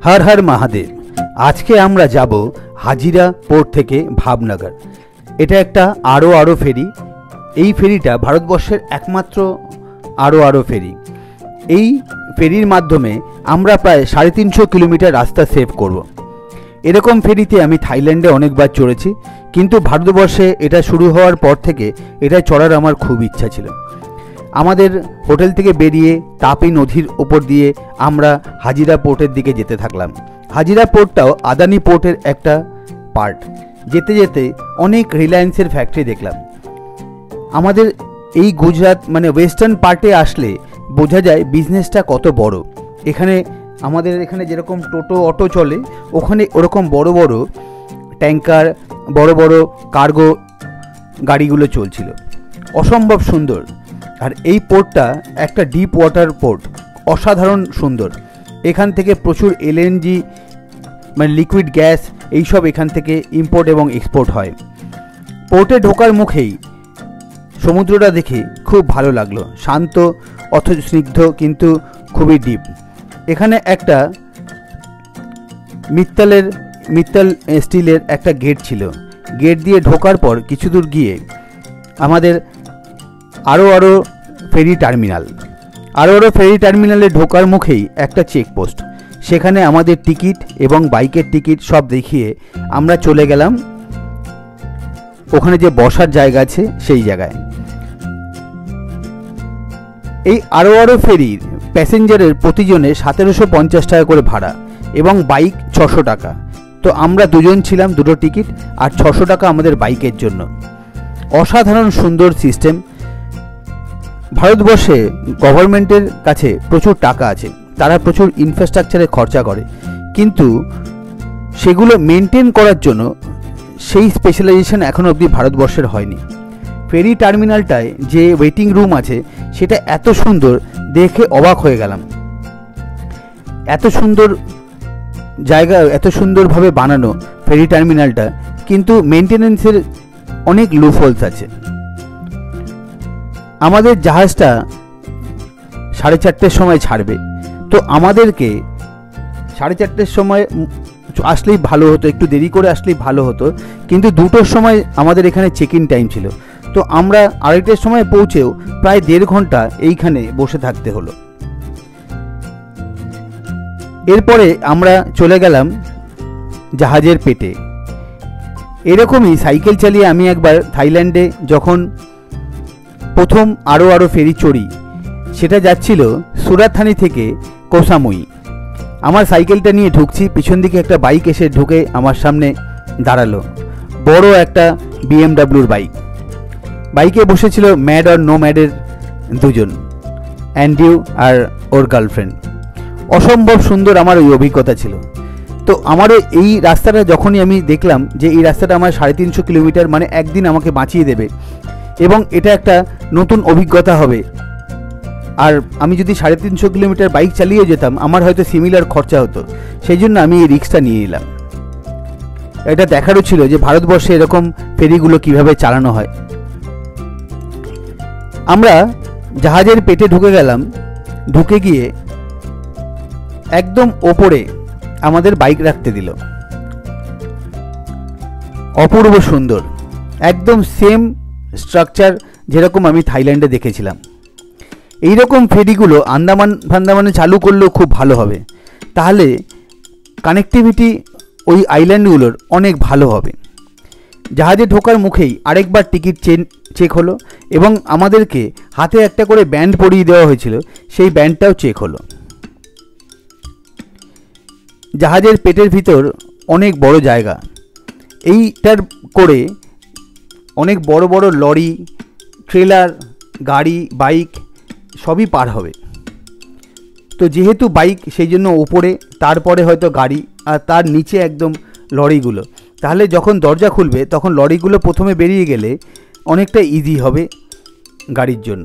हर हर महादेव। आज के आमरा जाबो हाजिरा पोर्ट थेके भावनगर। এটা একটা আরো ফেরি। এই ফেরিটা ভারতবর্ষের একমাত্র আরো ফেরি। এই ফেরির মাধ্যমে আমরা প্রায় 350 কিলোমিটার রাস্তা সেভ করব। এরকম ফেরিতে আমি থাইল্যান্ডে অনেকবার চড়েছি, কিন্তু ভারতবর্ষে এটা শুরু হওয়ার পর থেকে এটা চড়ার আমার খুব ইচ্ছা ছিল। আমাদের হোটেল থেকে বেরিয়ে তাপি নদীর ওপর দিয়ে আমরা হাজিরা পোর্টের দিকে যেতে থাকলাম। হাজিরা পোর্টটাও আদানি পোর্টের একটা পার্ট। যেতে যেতে অনেক রিলায়েন্সের ফ্যাক্টরি দেখলাম। আমাদের এই গুজরাট মানে ওয়েস্টার্ন পার্টে আসলে বোঝা যায় বিজনেসটা কত বড়। এখানে আমাদের এখানে যেরকম টোটো অটো চলে, ওখানে ওরকম বড় বড় ট্যাঙ্কার, বড় বড় কার্গো গাড়িগুলো চলছিল। অসম্ভব সুন্দর। আর এই পোর্টটা একটা ডিপ ওয়াটার পোর্ট, অসাধারণ সুন্দর। এখান থেকে প্রচুর এলএনজি মানে লিকুইড গ্যাস এইসব এখান থেকে ইম্পোর্ট এবং এক্সপোর্ট হয়। পোর্টে ঢোকার মুখেই সমুদ্রটা দেখে খুব ভালো লাগলো। শান্ত অথচ স্নিগ্ধ, কিন্তু খুবই ডিপ। এখানে একটা মিত্তাল স্টিলের একটা গেট ছিল। গেট দিয়ে ঢোকার পর কিছু দূর গিয়ে আমাদের আরো ফেরি টার্মিনাল। আরো ফেরি টার্মিনালে ঢোকার মুখেই একটা চেকপোস্ট। সেখানে আমাদের টিকিট এবং বাইকের টিকিট সব দেখিয়ে আমরা চলে গেলাম ওখানে যে বসার জায়গা আছে সেই জায়গায়। এই আরো ফেরির প্যাসেঞ্জারের প্রতিজনে 1750 টাকা করে ভাড়া এবং বাইক 600 টাকা। তো আমরা দুজন ছিলাম, দুটো টিকিট, আর 600 টাকা আমাদের বাইকের জন্য। অসাধারণ সুন্দর সিস্টেম। ভারতবর্ষে গভর্নমেন্টের কাছে প্রচুর টাকা আছে, তারা প্রচুর ইনফ্রাস্ট্রাকচারে খরচা করে, কিন্তু সেগুলো মেনটেন করার জন্য সেই স্পেশালাইজেশন এখনও অবধি ভারতবর্ষের হয়নি। ফেরি টার্মিনালটায় যে ওয়েটিং রুম আছে সেটা এত সুন্দর, দেখে অবাক হয়ে গেলাম। এত সুন্দর জায়গা, এত সুন্দরভাবে বানানো ফেরি টার্মিনালটা, কিন্তু মেনটেনেন্সের অনেক লুফহোলস আছে। আমাদের জাহাজটা 4:30টার সময় ছাড়বে, তো আমাদেরকে 4:30টার সময় আসলেই ভালো হতো, একটু দেরি করে আসলেই ভালো হতো, কিন্তু 2টোর সময় আমাদের এখানে চেক ইন টাইম ছিল। তো আমরা 2:30টার সময় পৌঁছেও প্রায় 1.5 ঘন্টা এইখানে বসে থাকতে হলো। এরপরে আমরা চলে গেলাম জাহাজের পেটে। এরকমই সাইকেল চালিয়ে আমি একবার থাইল্যান্ডে যখন প্রথম আরো ফেরি চড়ি, সেটা যাচ্ছিল সুরাথানি থেকে কোসামুই। আমার সাইকেলটা নিয়ে ঢুকছি, পিছন দিকে একটা বাইক এসে ঢুকে আমার সামনে দাঁড়ালো, বড় একটা বিএমডাব্লিউর বাইক। বাইকে বসেছিল ম্যাড আর নো ম্যাডের দুজন, অ্যান্ড্রিউ আর ওর গার্লফ্রেন্ড। অসম্ভব সুন্দর আমার ওই অভিজ্ঞতা ছিল। তো আমারও এই রাস্তাটা যখনই আমি দেখলাম যে এই রাস্তাটা আমার 350 কিলোমিটার, মানে একদিন আমাকে বাঁচিয়ে দেবে এবং এটা একটা নতুন অভিজ্ঞতা হবে। আর আমি যদি 350 কিলোমিটার বাইক চালিয়ে যেতাম, আমার হয়তো সিমিলার খরচা হতো। সেই জন্য আমি এই রিস্কটা নিয়ে নিলাম। এটা দেখারও ছিল যে ভারতবর্ষে এরকম ফেরিগুলো কিভাবে চালানো হয়। আমরা জাহাজের পেটে ঢুকে গেলাম। ঢুকে গিয়ে একদম ওপরে আমাদের বাইক রাখতে দিল। অপূর্ব সুন্দর, একদম সেম স্ট্রাকচার যেরকম আমি থাইল্যান্ডে দেখেছিলাম। এইরকম ফেরিগুলো আন্দামানে চালু করলেও খুব ভালো হবে। তাহলে কানেক্টিভিটি ওই আইল্যান্ডগুলোর অনেক ভালো হবে। জাহাজে ঢোকার মুখেই আরেকবার টিকিট চেক হলো এবং আমাদেরকে হাতে একটা করে ব্যান্ড পরিয়ে দেওয়া হয়েছিল, সেই ব্যান্ডটাও চেক হলো। জাহাজের পেটের ভিতর অনেক বড় জায়গা। এইটার করে অনেক বড় বড় লরি, ট্রেলার, গাড়ি, বাইক সবই পার হবে। তো যেহেতু বাইক, সেই জন্য ওপরে, তারপরে হয়তো গাড়ি, আর তার নিচে একদম লরিগুলো। তাহলে যখন দরজা খুলবে তখন লরিগুলো প্রথমে বেরিয়ে গেলে অনেকটা ইজি হবে গাড়ির জন্য।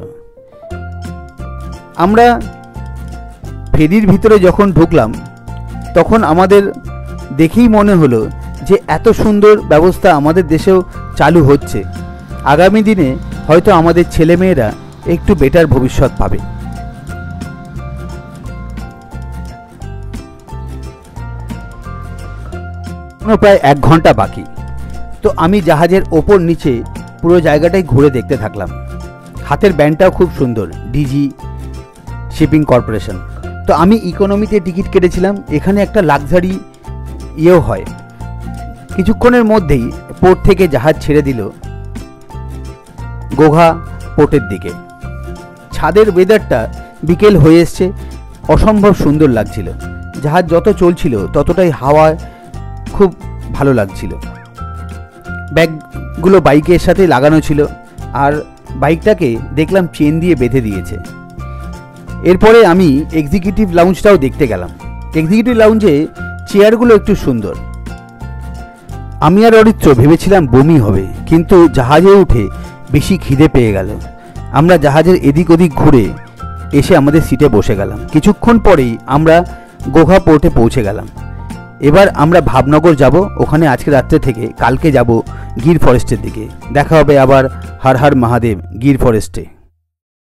আমরা ফেরির ভিতরে যখন ঢুকলাম তখন আমাদের দেখেই মনে হলো যে এত সুন্দর ব্যবস্থা আমাদের দেশেও চালু হচ্ছে। আগামী দিনে হয়তো আমাদের ছেলেমেয়েরা একটু বেটার ভবিষ্যৎ পাবে। প্রায় 1 ঘন্টা বাকি। তো আমি জাহাজের ওপর নিচে পুরো জায়গাটাই ঘুরে দেখতে থাকলাম। হাতের ব্যান্ডটাও খুব সুন্দর, ডিজি শিপিং কর্পোরেশন। তো আমি ইকোনমিতে টিকিট কেটেছিলাম। এখানে একটা লাক্সারি ইয়েও হয়। কিছুক্ষণের মধ্যেই পোর্ট থেকে জাহাজ ছেড়ে দিল গোঘা পোর্টের দিকে। ছাদের ওয়েদারটা বিকেল হয়ে এসছে, অসম্ভব সুন্দর লাগছিল। জাহাজ যত চলছিল ততটাই হাওয়া খুব ভালো লাগছিল। ব্যাগগুলো বাইকের সাথে লাগানো ছিল, আর বাইকটাকে দেখলাম চেন দিয়ে বেঁধে দিয়েছে। এরপরে আমি এক্সিকিউটিভ লাউঞ্জটাও দেখতে গেলাম। এক্সিকিউটিভ লাউঞ্জে চেয়ারগুলো একটু সুন্দর। আমি আর অরিত্র ভেবেছিলাম বমি হবে, কিন্তু জাহাজে উঠে বেশি খিদে পেয়ে গেল। আমরা জাহাজের এদিক ওদিক ঘুরে এসে আমাদের সিটে বসে গেলাম। কিছুক্ষণ পরেই আমরা গোঘা পোর্টে পৌঁছে গেলাম। এবার আমরা ভাবনগর যাব। ওখানে আজকে রাত্রে থেকে কালকে যাব গির ফরেস্টের দিকে। দেখা হবে আবার হর হর মহাদেব গির ফরেস্টে।